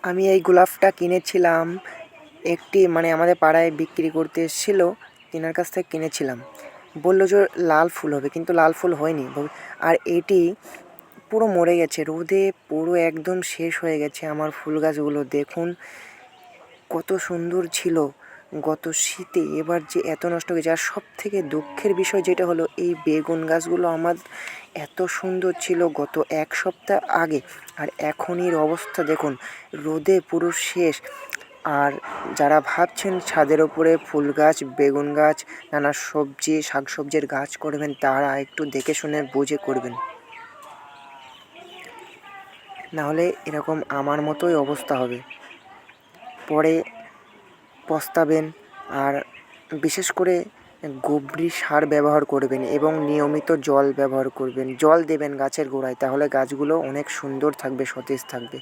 আমি এই গোলাপটা কিনেছিলাম একটি আমাদের পাড়ায় বিক্রি করতে এসেছিল, তেনার কাছ থেকে কিনেছিলাম। বললো যে লাল ফুল হবে, কিন্তু লাল ফুল হয়নি। আর এটি পুরো মরে গেছে, রোদে পুরো একদম শেষ হয়ে গেছে। আমার ফুল গাছগুলো দেখুন কত সুন্দর ছিল গত শীতে, এবার যে এত নষ্ট হয়ে গেছে। আর সব থেকে দুঃখের বিষয় যেটা হলো, এই বেগুন গাছগুলো আমার এত সুন্দর ছিল গত এক সপ্তাহ আগে, আর এখন এর অবস্থা দেখুন, রোদে পুরো শেষ। আর যারা ভাবছেন ছাদের ওপরে ফুল গাছ, বেগুন গাছ, নানা সবজি শাকসবজির গাছ করবেন, তারা একটু দেখে শুনে বুঝে করবেন, নাহলে এরকম আমার মতোই অবস্থা হবে, পরে পস্তাবেন। আর বিশেষ করে গোবর সার ব্যবহার করবেন এবং নিয়মিত জল ব্যবহার করবেন, জল দেবেন গাছের গোড়ায়, তাহলে গাছগুলো অনেক সুন্দর থাকবে, সতেজ থাকবে।